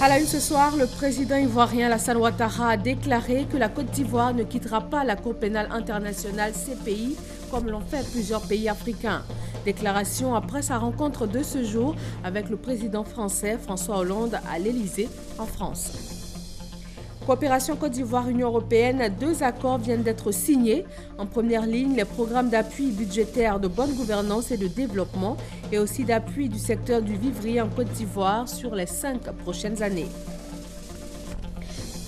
À la une ce soir, le président ivoirien Alassane Ouattara a déclaré que la Côte d'Ivoire ne quittera pas la Cour pénale internationale CPI comme l'ont fait plusieurs pays africains. Déclaration après sa rencontre de ce jour avec le président français François Hollande à l'Élysée en France. Coopération Côte d'Ivoire-Union européenne, 2 accords viennent d'être signés. En première ligne, les programmes d'appui budgétaire de bonne gouvernance et de développement et aussi d'appui du secteur du vivrier en Côte d'Ivoire sur les 5 prochaines années.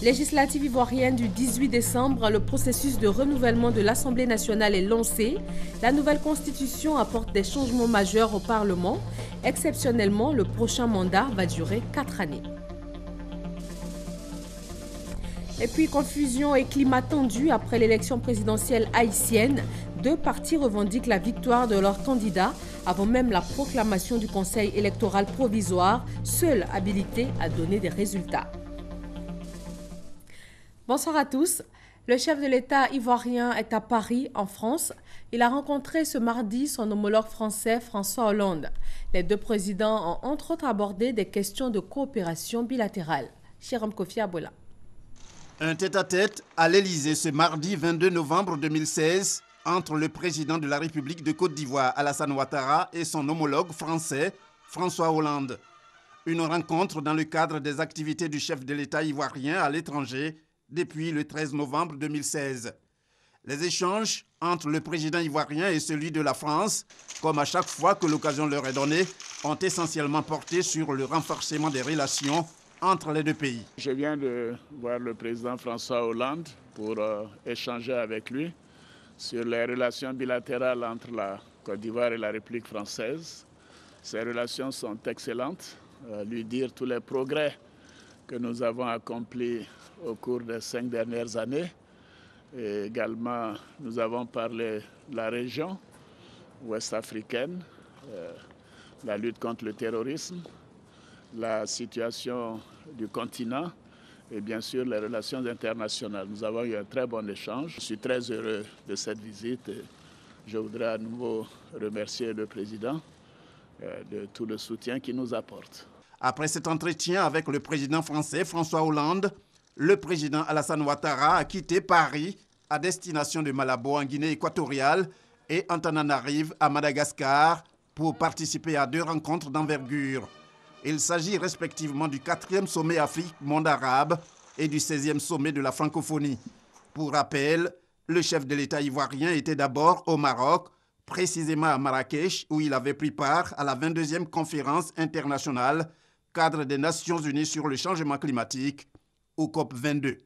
Législative ivoirienne du 18 décembre, le processus de renouvellement de l'Assemblée nationale est lancé. La nouvelle constitution apporte des changements majeurs au Parlement. Exceptionnellement, le prochain mandat va durer 4 années. Et puis, confusion et climat tendu après l'élection présidentielle haïtienne. 2 partis revendiquent la victoire de leurs candidats avant même la proclamation du Conseil électoral provisoire, seul habilité à donner des résultats. Bonsoir à tous. Le chef de l'État ivoirien est à Paris, en France. Il a rencontré ce mardi son homologue français François Hollande. Les 2 présidents ont entre autres abordé des questions de coopération bilatérale. Jérôme Kofi Abola. Un tête-à-tête à l'Élysée ce mardi 22 novembre 2016 entre le président de la République de Côte d'Ivoire, Alassane Ouattara, et son homologue français, François Hollande. Une rencontre dans le cadre des activités du chef de l'État ivoirien à l'étranger depuis le 13 novembre 2016. Les échanges entre le président ivoirien et celui de la France, comme à chaque fois que l'occasion leur est donnée, ont essentiellement porté sur le renforcement des relations entre les 2 pays. Je viens de voir le président François Hollande pour échanger avec lui sur les relations bilatérales entre la Côte d'Ivoire et la République française. Ces relations sont excellentes. Lui dire tous les progrès que nous avons accomplis au cours des 5 dernières années. Et également, nous avons parlé de la région ouest-africaine, la lutte contre le terrorisme, la situation du continent et bien sûr les relations internationales. Nous avons eu un très bon échange. Je suis très heureux de cette visite et je voudrais à nouveau remercier le président de tout le soutien qu'il nous apporte. Après cet entretien avec le président français François Hollande, le président Alassane Ouattara a quitté Paris à destination de Malabo en Guinée équatoriale et Antananarive à Madagascar pour participer à 2 rencontres d'envergure. Il s'agit respectivement du 4e sommet Afrique-Monde arabe et du 16e sommet de la francophonie. Pour rappel, le chef de l'État ivoirien était d'abord au Maroc, précisément à Marrakech, où il avait pris part à la 22e conférence internationale cadre des Nations Unies sur le changement climatique, au COP 22.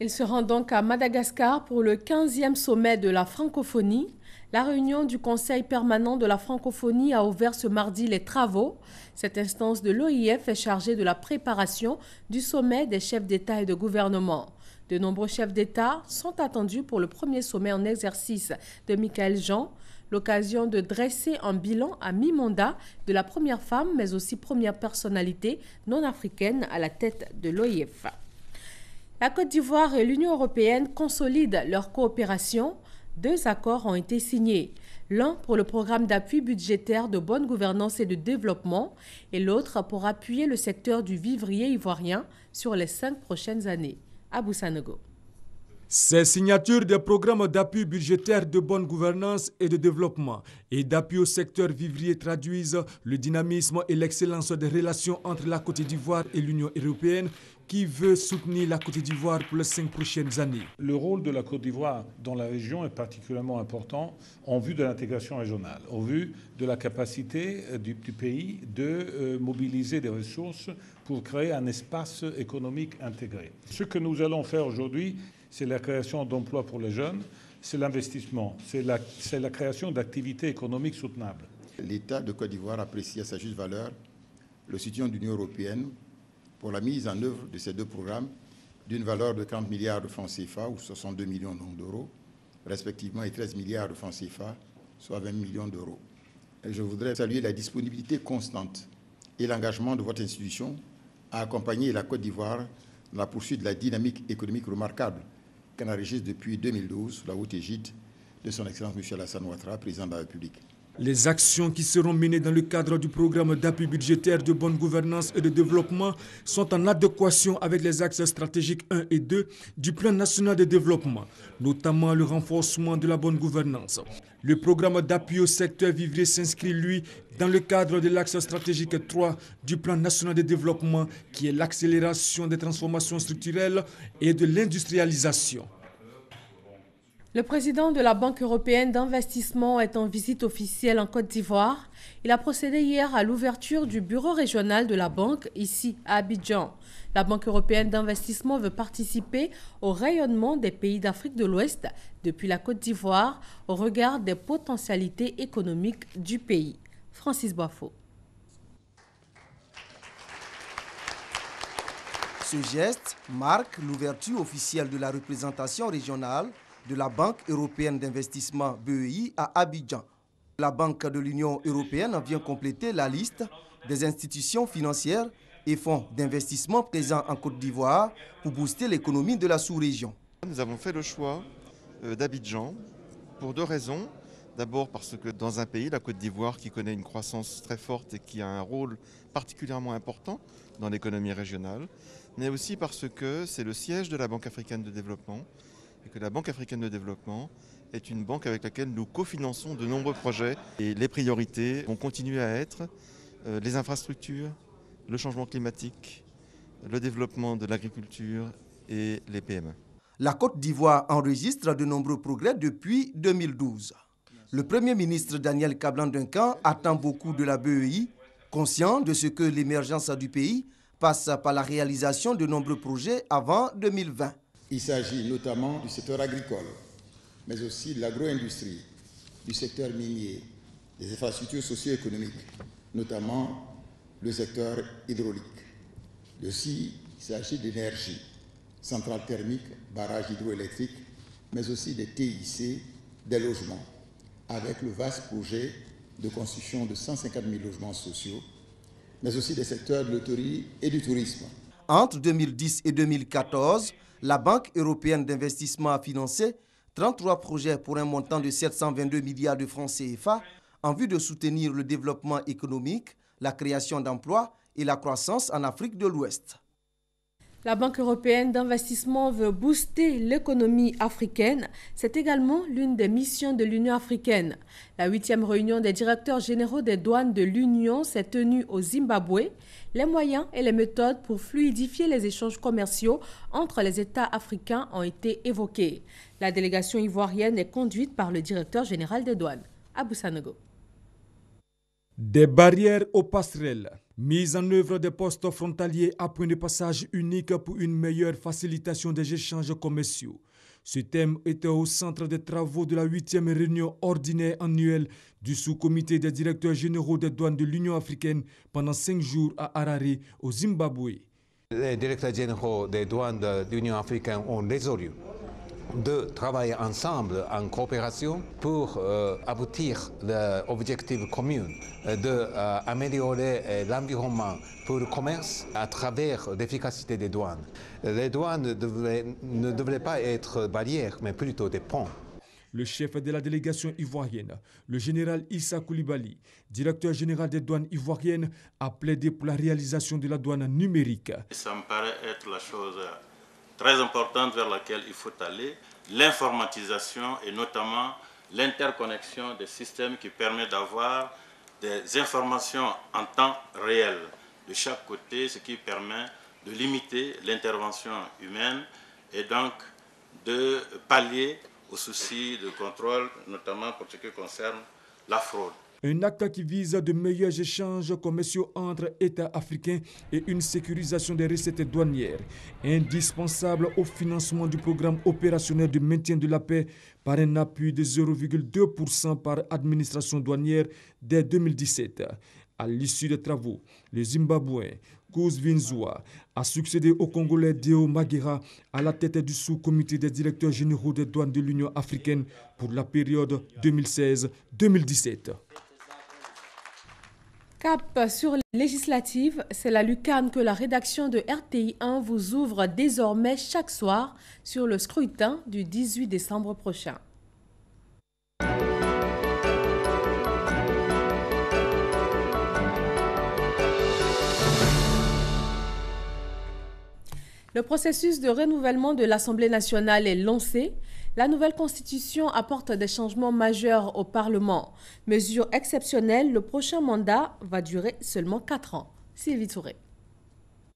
Il se rend donc à Madagascar pour le 15e sommet de la francophonie. La réunion du Conseil permanent de la francophonie a ouvert ce mardi les travaux. Cette instance de l'OIF est chargée de la préparation du sommet des chefs d'État et de gouvernement. De nombreux chefs d'État sont attendus pour le premier sommet en exercice de Michaël Jean, l'occasion de dresser un bilan à mi-mandat de la première femme, mais aussi première personnalité non africaine à la tête de l'OIF. La Côte d'Ivoire et l'Union européenne consolident leur coopération. 2 accords ont été signés, l'un pour le programme d'appui budgétaire de bonne gouvernance et de développement et l'autre pour appuyer le secteur du vivrier ivoirien sur les 5 prochaines années. Abou Sanogo. Ces signatures des programmes d'appui budgétaire de bonne gouvernance et de développement et d'appui au secteur vivrier traduisent le dynamisme et l'excellence des relations entre la Côte d'Ivoire et l'Union européenne qui veut soutenir la Côte d'Ivoire pour les 5 prochaines années. Le rôle de la Côte d'Ivoire dans la région est particulièrement important en vue de l'intégration régionale, en vue de la capacité du pays de mobiliser des ressources pour créer un espace économique intégré. Ce que nous allons faire aujourd'hui, c'est la création d'emplois pour les jeunes, c'est l'investissement, c'est la création d'activités économiques soutenables. L'État de Côte d'Ivoire apprécie à sa juste valeur le soutien de l'Union européenne pour la mise en œuvre de ces 2 programmes d'une valeur de 40 milliards de francs CFA ou 62 millions d'euros, respectivement, et 13 milliards de francs CFA, soit 20 millions d'euros. Je voudrais saluer la disponibilité constante et l'engagement de votre institution à accompagner la Côte d'Ivoire dans la poursuite de la dynamique économique remarquable qu'elle enregistre depuis 2012 sous la haute égide de son Excellence M. Alassane Ouattara, président de la République. Les actions qui seront menées dans le cadre du programme d'appui budgétaire de bonne gouvernance et de développement sont en adéquation avec les axes stratégiques 1 et 2 du plan national de développement, notamment le renforcement de la bonne gouvernance. Le programme d'appui au secteur vivrier s'inscrit, lui, dans le cadre de l'axe stratégique 3 du plan national de développement, qui est l'accélération des transformations structurelles et de l'industrialisation. Le président de la Banque européenne d'investissement est en visite officielle en Côte d'Ivoire. Il a procédé hier à l'ouverture du bureau régional de la banque ici à Abidjan. La Banque européenne d'investissement veut participer au rayonnement des pays d'Afrique de l'Ouest depuis la Côte d'Ivoire au regard des potentialités économiques du pays. Francis Boifo. Ce geste marque l'ouverture officielle de la représentation régionale de la Banque européenne d'investissement BEI à Abidjan. La Banque de l'Union européenne vient compléter la liste des institutions financières et fonds d'investissement présents en Côte d'Ivoire pour booster l'économie de la sous-région. Nous avons fait le choix d'Abidjan pour deux raisons. D'abord parce que dans un pays, la Côte d'Ivoire, qui connaît une croissance très forte et qui a un rôle particulièrement important dans l'économie régionale, mais aussi parce que c'est le siège de la Banque africaine de développement et que la Banque africaine de développement est une banque avec laquelle nous cofinançons de nombreux projets. Et les priorités vont continuer à être les infrastructures, le changement climatique, le développement de l'agriculture et les PME. La Côte d'Ivoire enregistre de nombreux progrès depuis 2012. Le Premier ministre Daniel Kablan-Duncan attend beaucoup de la BEI, conscient de ce que l'émergence du pays passe par la réalisation de nombreux projets avant 2020. Il s'agit notamment du secteur agricole, mais aussi de l'agro-industrie, du secteur minier, des infrastructures socio-économiques, notamment le secteur hydraulique. Aussi, il s'agit d'énergie, centrales thermiques, barrages hydroélectriques, mais aussi des TIC, des logements, avec le vaste projet de construction de 150 000 logements sociaux, mais aussi des secteurs de l'hôtellerie et du tourisme. Entre 2010 et 2014, la Banque européenne d'investissement a financé 33 projets pour un montant de 722 milliards de francs CFA en vue de soutenir le développement économique, la création d'emplois et la croissance en Afrique de l'Ouest. La Banque européenne d'investissement veut booster l'économie africaine. C'est également l'une des missions de l'Union africaine. La 8e réunion des directeurs généraux des douanes de l'Union s'est tenue au Zimbabwe. Les moyens et les méthodes pour fluidifier les échanges commerciaux entre les États africains ont été évoqués. La délégation ivoirienne est conduite par le directeur général des douanes, Abou Sanogo. Des barrières aux passerelles. Mise en œuvre des postes frontaliers à point de passage unique pour une meilleure facilitation des échanges commerciaux. Ce thème était au centre des travaux de la 8e réunion ordinaire annuelle du sous-comité des directeurs généraux des douanes de l'Union africaine pendant 5 jours à Harare, au Zimbabwe. Les directeurs généraux des douanes de l'Union africaine ont résolu de travailler ensemble en coopération pour aboutir à l'objectif commun d'améliorer l'environnement pour le commerce à travers l'efficacité des douanes. Les douanes ne devraient pas être barrières, mais plutôt des ponts. Le chef de la délégation ivoirienne, le général Issa Koulibaly, directeur général des douanes ivoiriennes, a plaidé pour la réalisation de la douane numérique. Ça me paraît être la chose très importante vers laquelle il faut aller, l'informatisation et notamment l'interconnexion des systèmes qui permet d'avoir des informations en temps réel de chaque côté, ce qui permet de limiter l'intervention humaine et donc de pallier aux soucis de contrôle, notamment pour ce qui concerne la fraude. Un acte qui vise de meilleurs échanges commerciaux entre États africains et une sécurisation des recettes douanières, indispensable au financement du programme opérationnel de maintien de la paix par un appui de 0,2% par administration douanière dès 2017. À l'issue des travaux, le Zimbabwéen Kouz Vinzua a succédé au Congolais Deo Maguera à la tête du sous-comité des directeurs généraux des douanes de l'Union africaine pour la période 2016-2017. Cap sur les législatives, c'est la lucarne que la rédaction de RTI 1 vous ouvre désormais chaque soir sur le scrutin du 18 décembre prochain. Le processus de renouvellement de l'Assemblée nationale est lancé. La nouvelle constitution apporte des changements majeurs au Parlement. Mesure exceptionnelle, le prochain mandat va durer seulement 4 ans. Sylvie Touré.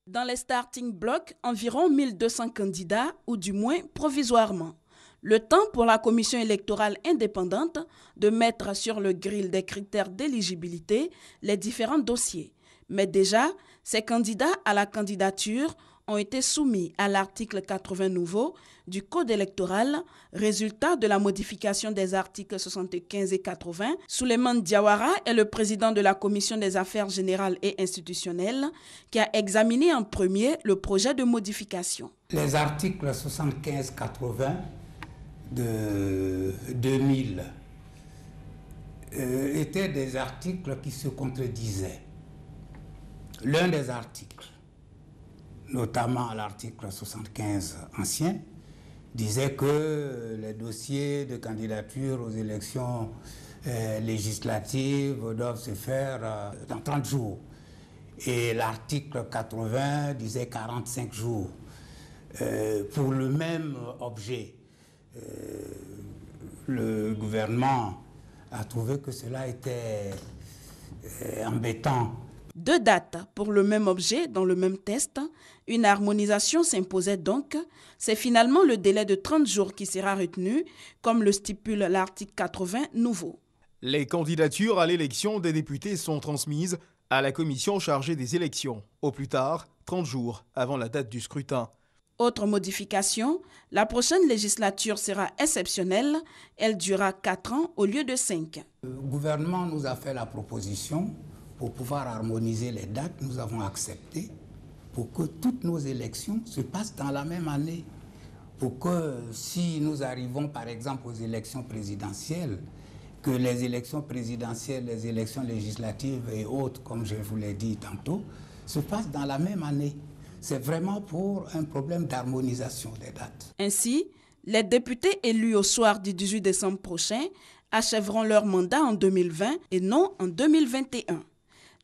Dans les starting blocks, environ 1200 candidats, ou du moins provisoirement. Le temps pour la commission électorale indépendante de mettre sur le grill des critères d'éligibilité les différents dossiers. Mais déjà, ces candidats à la candidature ont été soumis à l'article 80 nouveau du Code électoral, résultat de la modification des articles 75 et 80. Souleymane Diawara est le président de la Commission des affaires générales et institutionnelles qui a examiné en premier le projet de modification. Les articles 75-80 de 2000 étaient des articles qui se contredisaient. L'un des articles, notamment l'article 75 ancien, disait que les dossiers de candidature aux élections législatives doivent se faire dans 30 jours. Et l'article 80 disait 45 jours. Pour le même objet, le gouvernement a trouvé que cela était embêtant. 2 dates pour le même objet dans le même test. Une harmonisation s'imposait donc. C'est finalement le délai de 30 jours qui sera retenu, comme le stipule l'article 80 nouveau. Les candidatures à l'élection des députés sont transmises à la commission chargée des élections, au plus tard 30 jours avant la date du scrutin. Autre modification, la prochaine législature sera exceptionnelle. Elle durera 4 ans au lieu de 5. Le gouvernement nous a fait la proposition pour pouvoir harmoniser les dates. Nous avons accepté pour que toutes nos élections se passent dans la même année. Pour que si nous arrivons par exemple aux élections présidentielles, que les élections présidentielles, les élections législatives et autres, comme je vous l'ai dit tantôt, se passent dans la même année. C'est vraiment pour un problème d'harmonisation des dates. Ainsi, les députés élus au soir du 18 décembre prochain achèveront leur mandat en 2020 et non en 2021.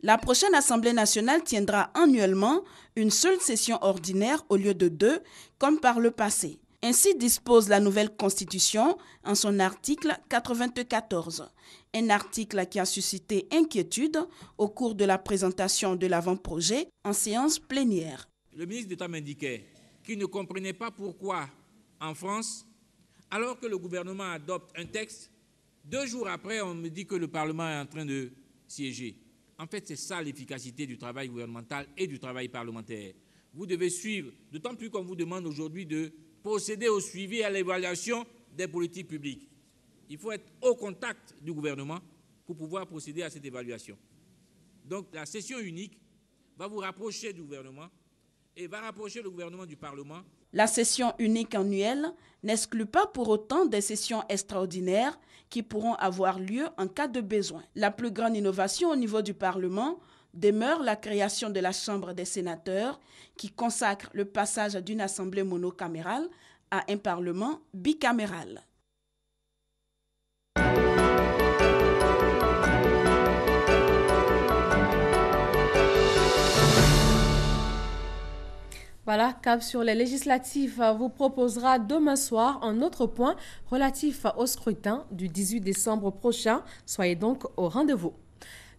La prochaine Assemblée nationale tiendra annuellement une seule session ordinaire au lieu de 2, comme par le passé. Ainsi dispose la nouvelle Constitution en son article 94. Un article qui a suscité inquiétude au cours de la présentation de l'avant-projet en séance plénière. Le ministre d'État m'indiquait qu'il ne comprenait pas pourquoi, en France, alors que le gouvernement adopte un texte, 2 jours après, on me dit que le Parlement est en train de siéger. En fait, c'est ça l'efficacité du travail gouvernemental et du travail parlementaire. Vous devez suivre, d'autant plus qu'on vous demande aujourd'hui de procéder au suivi et à l'évaluation des politiques publiques. Il faut être au contact du gouvernement pour pouvoir procéder à cette évaluation. Donc la session unique va vous rapprocher du gouvernement et va rapprocher le gouvernement du Parlement. La session unique annuelle n'exclut pas pour autant des sessions extraordinaires qui pourront avoir lieu en cas de besoin. La plus grande innovation au niveau du Parlement demeure la création de la Chambre des sénateurs qui consacre le passage d'une assemblée monocamérale à un Parlement bicaméral. Voilà, Cap sur les législatives vous proposera demain soir un autre point relatif au scrutin du 18 décembre prochain. Soyez donc au rendez-vous.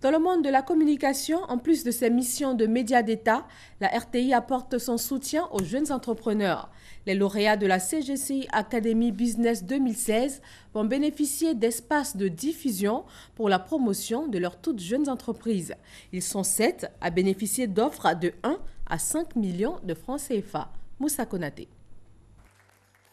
Dans le monde de la communication, en plus de ses missions de médias d'État, la RTI apporte son soutien aux jeunes entrepreneurs. Les lauréats de la CGCI Academy Business 2016 vont bénéficier d'espaces de diffusion pour la promotion de leurs toutes jeunes entreprises. Ils sont 7 à bénéficier d'offres de 1 à 5 millions de francs CFA. Moussa Konaté.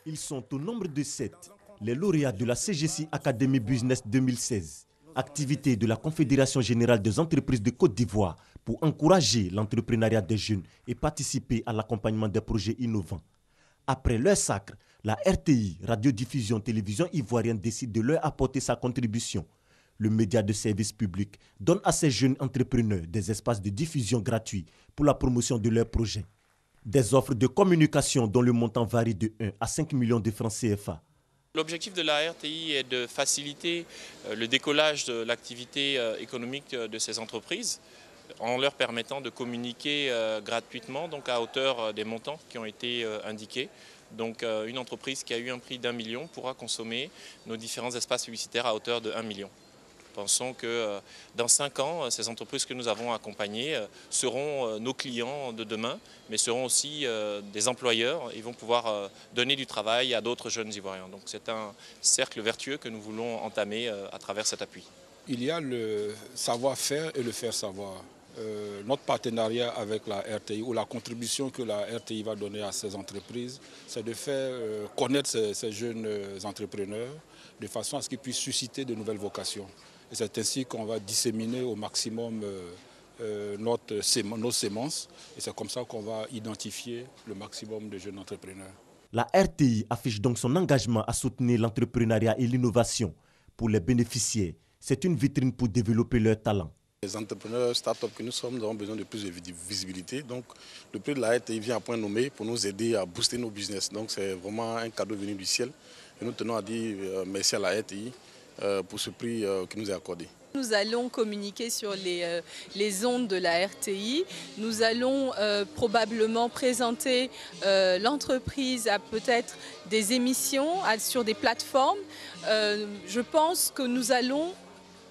Ils sont au nombre de 7, les lauréats de la CGCI Academy Business 2016. Activité de la Confédération générale des entreprises de Côte d'Ivoire pour encourager l'entrepreneuriat des jeunes et participer à l'accompagnement des projets innovants. Après leur sacre, la RTI, Radiodiffusion Télévision Ivoirienne, décide de leur apporter sa contribution. Le média de service public donne à ces jeunes entrepreneurs des espaces de diffusion gratuits pour la promotion de leurs projets. Des offres de communication dont le montant varie de 1 à 5 millions de francs CFA. L'objectif de la RTI est de faciliter le décollage de l'activité économique de ces entreprises en leur permettant de communiquer gratuitement, donc à hauteur des montants qui ont été indiqués. Donc une entreprise qui a eu un prix d'1 million pourra consommer nos différents espaces publicitaires à hauteur de 1 million. Pensons que dans 5 ans, ces entreprises que nous avons accompagnées seront nos clients de demain, mais seront aussi des employeurs. Ils vont pouvoir donner du travail à d'autres jeunes Ivoiriens. Donc c'est un cercle vertueux que nous voulons entamer à travers cet appui. Il y a le savoir-faire et le faire savoir. Notre partenariat avec la RTI ou la contribution que la RTI va donner à ces entreprises, c'est de faire connaître ces jeunes entrepreneurs de façon à ce qu'ils puissent susciter de nouvelles vocations. Et c'est ainsi qu'on va disséminer au maximum nos sémences. Et c'est comme ça qu'on va identifier le maximum de jeunes entrepreneurs. La RTI affiche donc son engagement à soutenir l'entrepreneuriat et l'innovation. Pour les bénéficiaires, c'est une vitrine pour développer leurs talents. Les entrepreneurs start-up que nous sommes avons besoin de plus de visibilité. Donc le prix de la RTI vient à point nommé pour nous aider à booster nos business. Donc c'est vraiment un cadeau venu du ciel. Et nous tenons à dire merci à la RTI pour ce prix qui nous est accordé. Nous allons communiquer sur les ondes de la RTI. Nous allons probablement présenter l'entreprise à peut-être des émissions sur des plateformes. Je pense que nous allons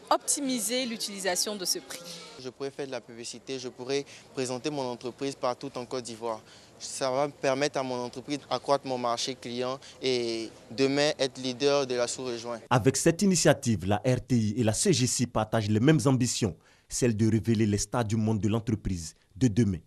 optimiser l'utilisation de ce prix. Je pourrais faire de la publicité, je pourrais présenter mon entreprise partout en Côte d'Ivoire. Ça va me permettre à mon entreprise d'accroître mon marché client et demain être leader de la sous-région. Avec cette initiative, la RTI et la CGC partagent les mêmes ambitions, celle de révéler les stars du monde de l'entreprise de demain.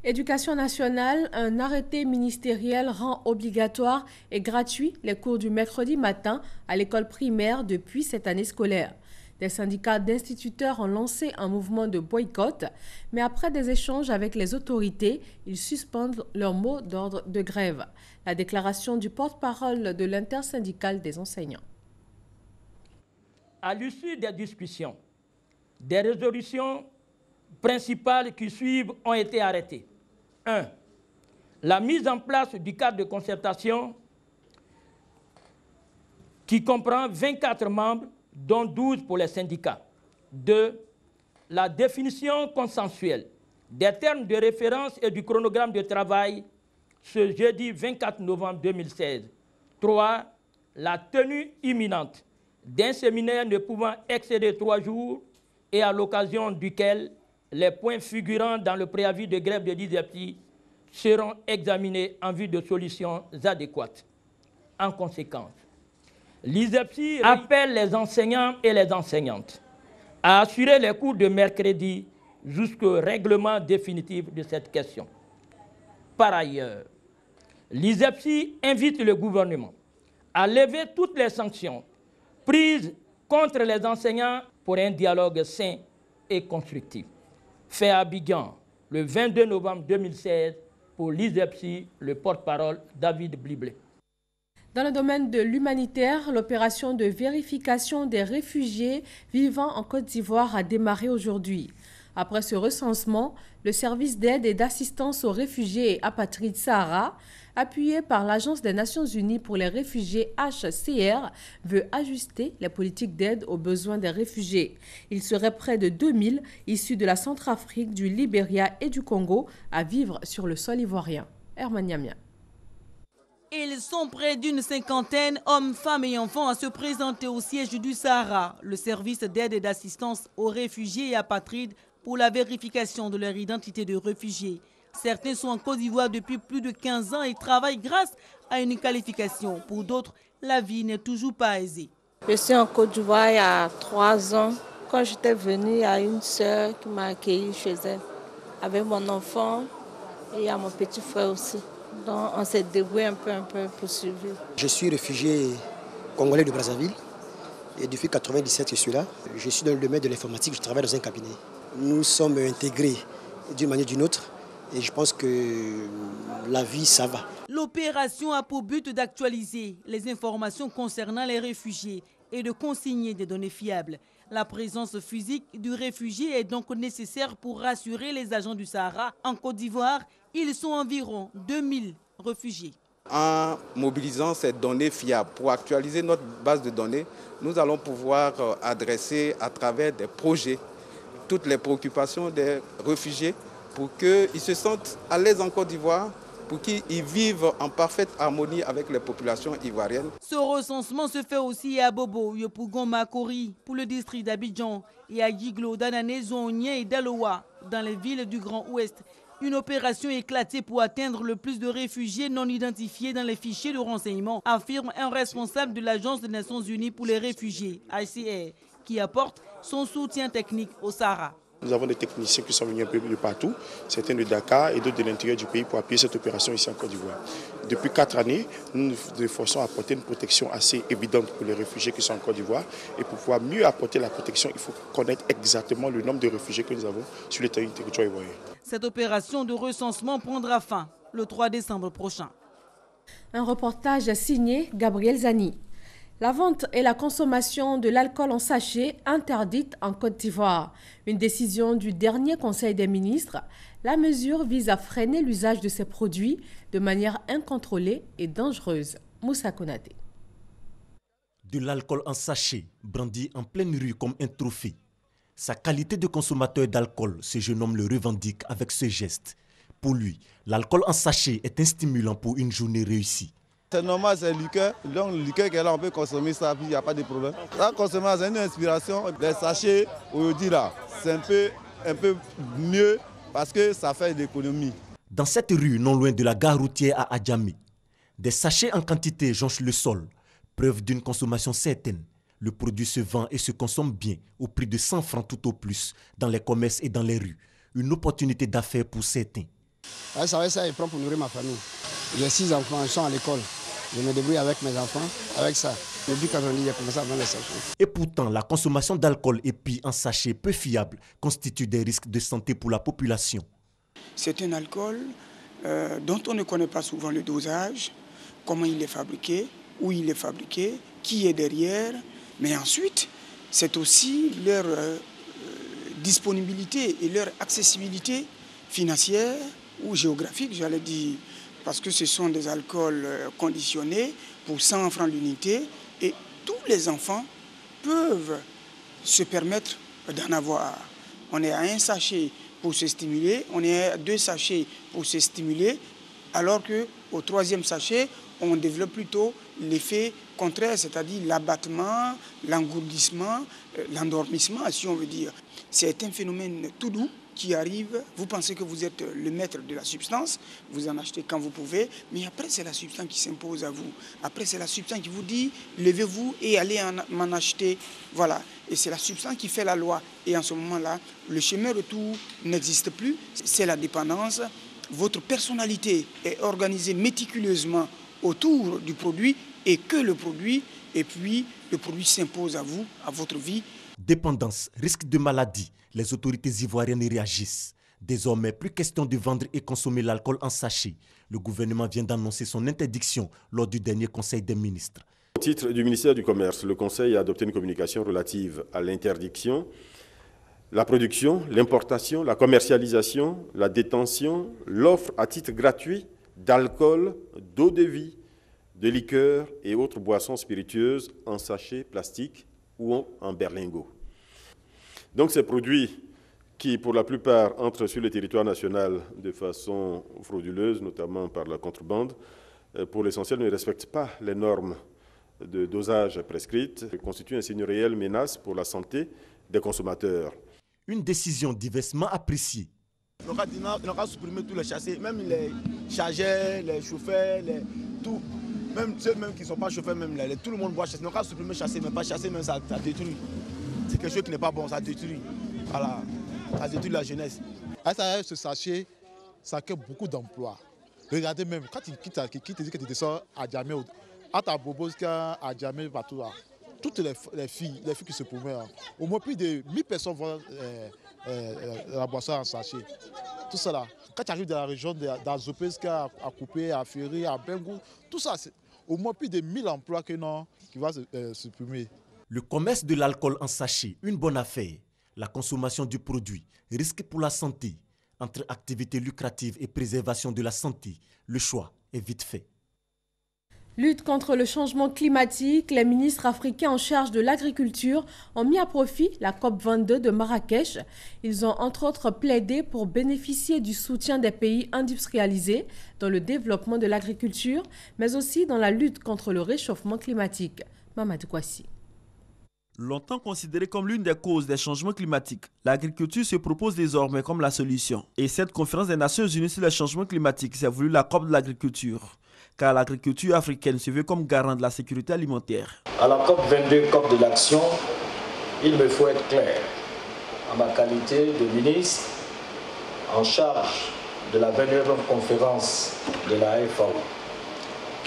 Éducation nationale, un arrêté ministériel rend obligatoire et gratuit les cours du mercredi matin à l'école primaire depuis cette année scolaire. Des syndicats d'instituteurs ont lancé un mouvement de boycott, mais après des échanges avec les autorités, ils suspendent leur mot d'ordre de grève. La déclaration du porte-parole de l'intersyndicale des enseignants. À l'issue des discussions, des résolutions principales qui suivent ont été arrêtées. 1. La mise en place du cadre de concertation qui comprend 24 membres, dont 12 pour les syndicats. 2. La définition consensuelle des termes de référence et du chronogramme de travail ce jeudi 24 novembre 2016. 3. La tenue imminente d'un séminaire ne pouvant excéder 3 jours et à l'occasion duquel les points figurant dans le préavis de grève de l'ISEPSI seront examinés en vue de solutions adéquates. En conséquence, l'ISEPSI appelle les enseignants et les enseignantes à assurer les cours de mercredi jusqu'au règlement définitif de cette question. Par ailleurs, l'ISEPSI invite le gouvernement à lever toutes les sanctions prises contre les enseignants pour un dialogue sain et constructif. Fait à Abidjan, le 22 novembre 2016, pour l'ISEPSI, le porte-parole David Bliblé. Dans le domaine de l'humanitaire, l'opération de vérification des réfugiés vivant en Côte d'Ivoire a démarré aujourd'hui. Après ce recensement, le service d'aide et d'assistance aux réfugiés et apatrides Sahara, appuyé par l'Agence des Nations Unies pour les réfugiés HCR, veut ajuster les politiques d'aide aux besoins des réfugiés. Il serait près de 2000 issus de la Centrafrique, du Libéria et du Congo à vivre sur le sol ivoirien. Herman Niamia. Ils sont près d'une cinquantaine, hommes, femmes et enfants, à se présenter au siège du Sahara, le service d'aide et d'assistance aux réfugiés et apatrides pour la vérification de leur identité de réfugiés. Certains sont en Côte d'Ivoire depuis plus de 15 ans et travaillent grâce à une qualification. Pour d'autres, la vie n'est toujours pas aisée. Je suis en Côte d'Ivoire il y a 3 ans. Quand j'étais venue, il y a une sœur qui m'a accueillie chez elle avec mon enfant et il y a mon petit frère aussi. Donc on s'est débrouillé un peu pour survivre. Je suis réfugié congolais de Brazzaville et depuis 1997 je suis là. Je suis dans le domaine de l'informatique, je travaille dans un cabinet. Nous sommes intégrés d'une manière ou d'une autre et je pense que la vie, ça va. L'opération a pour but d'actualiser les informations concernant les réfugiés et de consigner des données fiables. La présence physique du réfugié est donc nécessaire pour rassurer les agents du Sahara. En Côte d'Ivoire, ils sont environ 2000 réfugiés. En mobilisant ces données fiables pour actualiser notre base de données, nous allons pouvoir adresser à travers des projets toutes les préoccupations des réfugiés pour qu'ils se sentent à l'aise en Côte d'Ivoire, pour qu'ils vivent en parfaite harmonie avec les populations ivoiriennes. Ce recensement se fait aussi à Bobo, Yopougon, Makori, pour le district d'Abidjan, et à Yiglo, Danané, Zonien et Daloa, dans les villes du Grand Ouest. Une opération éclatée pour atteindre le plus de réfugiés non identifiés dans les fichiers de renseignement, affirme un responsable de l'Agence des Nations Unies pour les réfugiés, ICR, qui apporte son soutien technique au Sahara. Nous avons des techniciens qui sont venus un peu de partout, certains de Dakar et d'autres de l'intérieur du pays pour appuyer cette opération ici en Côte d'Ivoire. Depuis 4 années, nous nous efforçons à apporter une protection assez évidente pour les réfugiés qui sont en Côte d'Ivoire. Et pour pouvoir mieux apporter la protection, il faut connaître exactement le nombre de réfugiés que nous avons sur le territoire ivoirien. Cette opération de recensement prendra fin le 3 décembre prochain. Un reportage signé Gabriel Zani. La vente et la consommation de l'alcool en sachet interdite en Côte d'Ivoire. Une décision du dernier Conseil des ministres. La mesure vise à freiner l'usage de ces produits de manière incontrôlée et dangereuse. Moussa Konaté. De l'alcool en sachet, brandi en pleine rue comme un trophée. Sa qualité de consommateur d'alcool, ce jeune homme le revendique avec ce geste. Pour lui, l'alcool en sachet est un stimulant pour une journée réussie. C'est normal, c'est liqueur. Donc, le liqueur qu'elle a, on peut consommer ça, puis il n'y a pas de problème. Ça, consommer, c'est une inspiration. Les sachets, aujourd'hui, là, c'est un peu mieux parce que ça fait de l'économie. Dans cette rue, non loin de la gare routière à Adjamé, des sachets en quantité jonchent le sol, preuve d'une consommation certaine. Le produit se vend et se consomme bien, au prix de 100 francs tout au plus, dans les commerces et dans les rues. Une opportunité d'affaires pour certains. Ouais, ça je prends pour nourrir ma famille. J'ai 6 enfants, ils sont à l'école. Je me débrouille avec mes enfants, avec ça. Depuis quand on dit, j'ai commencé à vendre les sachets. Et pourtant, la consommation d'alcool épis en sachet peu fiable constitue des risques de santé pour la population. C'est un alcool dont on ne connaît pas souvent le dosage, comment il est fabriqué, où il est fabriqué, qui est derrière. Mais ensuite, c'est aussi leur disponibilité et leur accessibilité financière ou géographique, j'allais dire. Parce que ce sont des alcools conditionnés pour 100 francs l'unité et tous les enfants peuvent se permettre d'en avoir. On est à 1 sachet pour se stimuler, on est à 2 sachets pour se stimuler, alors qu'au 3e sachet, on développe plutôt l'effet contraire, c'est-à-dire l'abattement, l'engourdissement, l'endormissement, si on veut dire. C'est un phénomène tout doux qui arrive, vous pensez que vous êtes le maître de la substance, vous en achetez quand vous pouvez, mais après c'est la substance qui s'impose à vous. Après c'est la substance qui vous dit, levez-vous et allez m'en acheter. Voilà, et c'est la substance qui fait la loi. Et en ce moment-là, le chemin retour n'existe plus, c'est la dépendance. Votre personnalité est organisée méticuleusement autour du produit et que le produit, et puis le produit s'impose à vous, à votre vie. Dépendance, risque de maladie, les autorités ivoiriennes réagissent. Désormais, plus question de vendre et consommer l'alcool en sachet. Le gouvernement vient d'annoncer son interdiction lors du dernier Conseil des ministres. Au titre du ministère du Commerce, le Conseil a adopté une communication relative à l'interdiction, la production, l'importation, la commercialisation, la détention, l'offre à titre gratuit d'alcool, d'eau de vie, de liqueurs et autres boissons spiritueuses en sachet plastique ou en berlingot. Donc ces produits qui, pour la plupart, entrent sur le territoire national de façon frauduleuse, notamment par la contrebande, pour l'essentiel ne respectent pas les normes de dosage prescrites, constituent ainsi une réelle menace pour la santé des consommateurs. Une décision diversement appréciée. On a supprimé tous les chassés, même les chargeurs, les chauffeurs, tout. Même ceux même qui ne sont pas chauffeurs, même tout le monde voit chasser. On a supprimé chasser, mais pas chasser, même ça détruit. C'est quelque chose qui n'est pas bon, ça détruit. Voilà, ça détruit la jeunesse. Ce sachet, ça crée beaucoup d'emplois. Regardez même, quand qui te dit que tu te sors à Djamé, à ta Boboska, à Djamé, partout là, toutes les filles qui se promènent, au moins plus de 1000 personnes vont la boisson en sachet. Tout ça là, quand tu arrives dans la région d'Azopeska, à Coupé, à Ferry, à Bengou, tout ça, c'est au moins plus de 1000 emplois qui vont se supprimer. Le commerce de l'alcool en sachet, une bonne affaire. La consommation du produit, risque pour la santé. Entre activités lucratives et préservation de la santé, le choix est vite fait. Lutte contre le changement climatique, les ministres africains en charge de l'agriculture ont mis à profit la COP22 de Marrakech. Ils ont entre autres plaidé pour bénéficier du soutien des pays industrialisés dans le développement de l'agriculture, mais aussi dans la lutte contre le réchauffement climatique. Mamadou Kwasi. Longtemps considérée comme l'une des causes des changements climatiques, l'agriculture se propose désormais comme la solution. Et cette conférence des Nations Unies sur les changements climatiques s'est voulue la COP de l'agriculture, car l'agriculture africaine se veut comme garant de la sécurité alimentaire. À la COP22, COP de l'action, il me faut être clair. En ma qualité de ministre en charge de la 29e conférence de la FAO,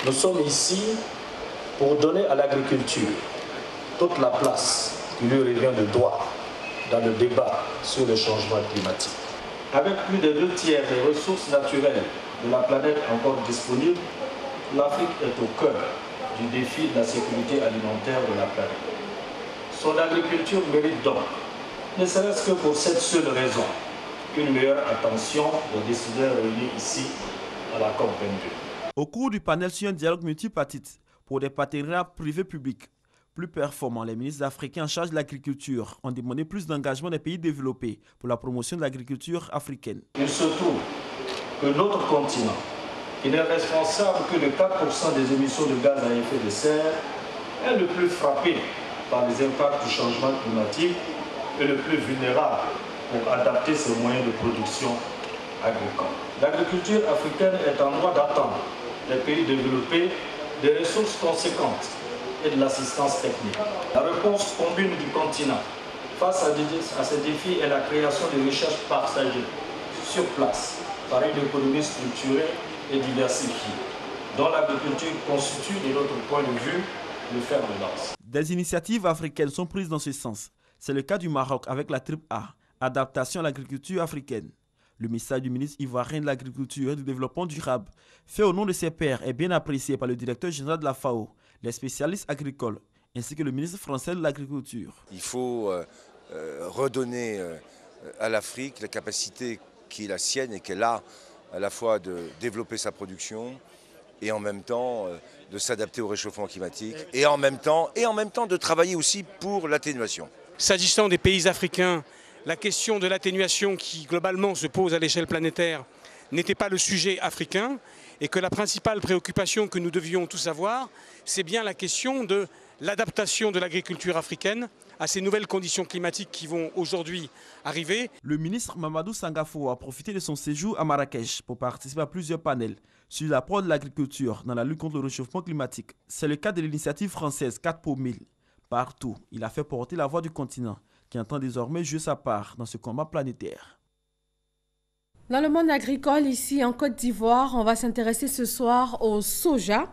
nous sommes ici pour donner à l'agriculture toute la place qui lui revient de droit dans le débat sur le changement climatique. Avec plus de 2 tiers des ressources naturelles de la planète encore disponibles, l'Afrique est au cœur du défi de la sécurité alimentaire de la planète. Son agriculture mérite donc, ne serait-ce que pour cette seule raison, une meilleure attention des décideurs réunis ici à la COP22. Au cours du panel sur un dialogue multipartite pour des partenariats privés-publics plus performants, les ministres africains en charge de l'agriculture ont demandé plus d'engagement des pays développés pour la promotion de l'agriculture africaine. Il se trouve que notre continent, qui n'est responsable que de 4% des émissions de gaz à effet de serre, est le plus frappé par les impacts du changement climatique et le plus vulnérable pour adapter ses moyens de production agricole. L'agriculture africaine est en droit d'attendre des pays développés des ressources conséquentes et de l'assistance technique. La réponse commune du continent face à ces défis est la création de richesses partagées sur place par une économie structurée et diversifiée, dont l'agriculture constitue, de notre point de vue, le fer de lance. Des initiatives africaines sont prises dans ce sens. C'est le cas du Maroc avec la triple A, adaptation à l'agriculture africaine. Le message du ministre ivoirien de l'Agriculture et du Développement durable, fait au nom de ses pairs, est bien apprécié par le directeur général de la FAO, les spécialistes agricoles, ainsi que le ministre français de l'Agriculture. Il faut redonner à l'Afrique la capacité qui est la sienne et qu'elle a à la fois de développer sa production et en même temps de s'adapter au réchauffement climatique et en même temps de travailler aussi pour l'atténuation. S'agissant des pays africains, la question de l'atténuation qui globalement se pose à l'échelle planétaire n'était pas le sujet africain et que la principale préoccupation que nous devions tous avoir, c'est bien la question de l'adaptation de l'agriculture africaine à ces nouvelles conditions climatiques qui vont aujourd'hui arriver. Le ministre Mamadou Sangafo a profité de son séjour à Marrakech pour participer à plusieurs panels sur l'apport de l'agriculture dans la lutte contre le réchauffement climatique. C'est le cas de l'initiative française 4 pour 1000. Partout, il a fait porter la voix du continent qui entend désormais jouer sa part dans ce combat planétaire. Dans le monde agricole, ici en Côte d'Ivoire, on va s'intéresser ce soir au soja,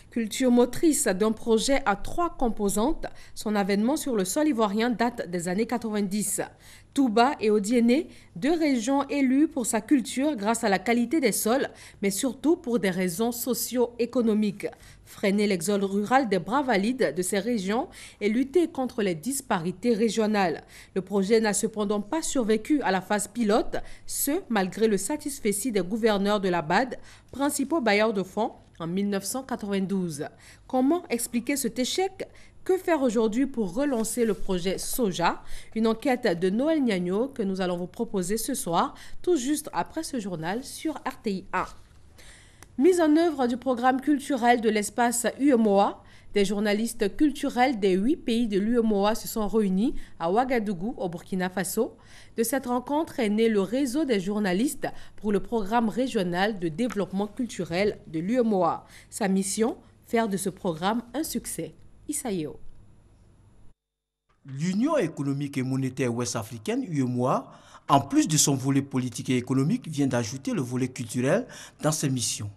culture motrice d'un projet à 3 composantes. Son avènement sur le sol ivoirien date des années 90. Touba et Odiéné, 2 régions élues pour sa culture grâce à la qualité des sols, mais surtout pour des raisons socio-économiques. Freiner l'exode rural des bras valides de ces régions et lutter contre les disparités régionales. Le projet n'a cependant pas survécu à la phase pilote, ce malgré le satisfecit des gouverneurs de la BAD, principaux bailleurs de fonds, en 1992. Comment expliquer cet échec ? Que faire aujourd'hui pour relancer le projet Soja? Une enquête de Noël Niagno que nous allons vous proposer ce soir, tout juste après ce journal sur RTI 1. Mise en œuvre du programme culturel de l'espace UEMOA, des journalistes culturels des 8 pays de l'UEMOA se sont réunis à Ouagadougou, au Burkina Faso. De cette rencontre est né le réseau des journalistes pour le programme régional de développement culturel de l'UEMOA. Sa mission, faire de ce programme un succès. Isaïo. L'Union économique et monétaire ouest-africaine, UEMOA, en plus de son volet politique et économique, vient d'ajouter le volet culturel dans ses missions.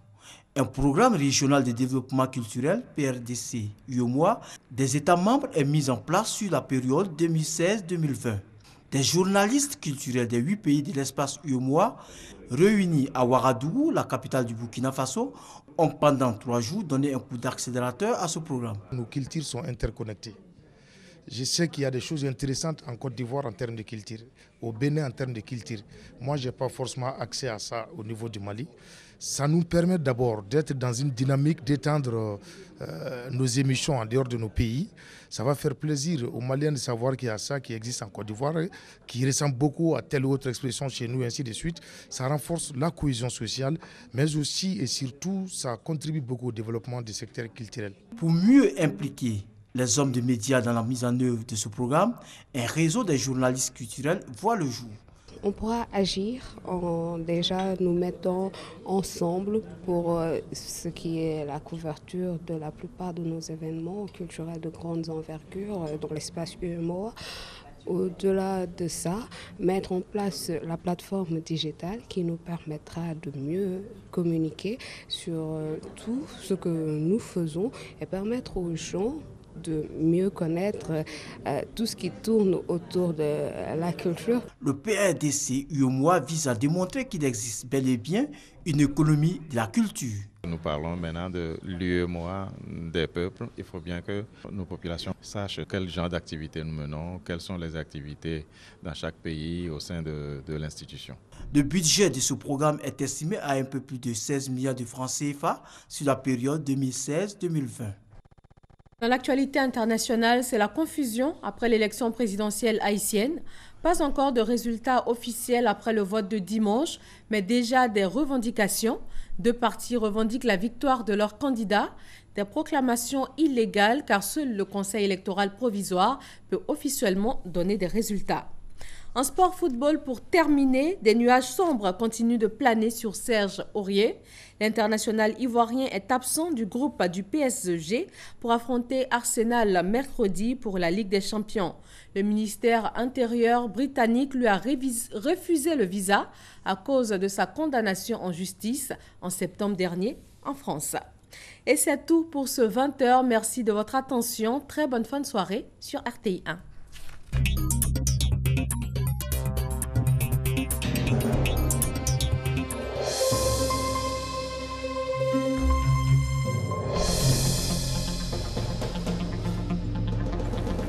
Un programme régional de développement culturel, PRDC UEMOA, des États membres est mis en place sur la période 2016-2020. Des journalistes culturels des 8 pays de l'espace UEMOA, réunis à Ouagadougou, la capitale du Burkina Faso, ont pendant 3 jours donné un coup d'accélérateur à ce programme. Nos cultures sont interconnectées. Je sais qu'il y a des choses intéressantes en Côte d'Ivoire en termes de culture, au Bénin en termes de culture. Moi, je n'ai pas forcément accès à ça au niveau du Mali. Ça nous permet d'abord d'être dans une dynamique d'étendre nos émissions en dehors de nos pays. Ça va faire plaisir aux Maliens de savoir qu'il y a ça qui existe en Côte d'Ivoire, qui ressemble beaucoup à telle ou autre expression chez nous, et ainsi de suite. Ça renforce la cohésion sociale, mais aussi et surtout, ça contribue beaucoup au développement du secteur culturel. Pour mieux impliquer les hommes de médias dans la mise en œuvre de ce programme, un réseau des journalistes culturels voit le jour. On pourra agir en déjà nous mettant ensemble pour ce qui est la couverture de la plupart de nos événements culturels de grande envergure dans l'espace UEMOA. Au-delà de ça, mettre en place la plateforme digitale qui nous permettra de mieux communiquer sur tout ce que nous faisons et permettre aux gens de mieux connaître tout ce qui tourne autour de la culture. Le PRDC UEMOA vise à démontrer qu'il existe bel et bien une économie de la culture. Nous parlons maintenant de l'UEMOA des peuples. Il faut bien que nos populations sachent quel genre d'activités nous menons, quelles sont les activités dans chaque pays au sein de l'institution. Le budget de ce programme est estimé à un peu plus de 16 milliards de francs CFA sur la période 2016-2020. Dans l'actualité internationale, c'est la confusion après l'élection présidentielle haïtienne. Pas encore de résultats officiels après le vote de dimanche, mais déjà des revendications. Deux partis revendiquent la victoire de leur candidat. Des proclamations illégales car seul le Conseil électoral provisoire peut officiellement donner des résultats. En sport football, pour terminer, des nuages sombres continuent de planer sur Serge Aurier. L'international ivoirien est absent du groupe du PSG pour affronter Arsenal mercredi pour la Ligue des Champions. Le ministère intérieur britannique lui a refusé le visa à cause de sa condamnation en justice en septembre dernier en France. Et c'est tout pour ce 20h. Merci de votre attention. Très bonne fin de soirée sur RTI 1.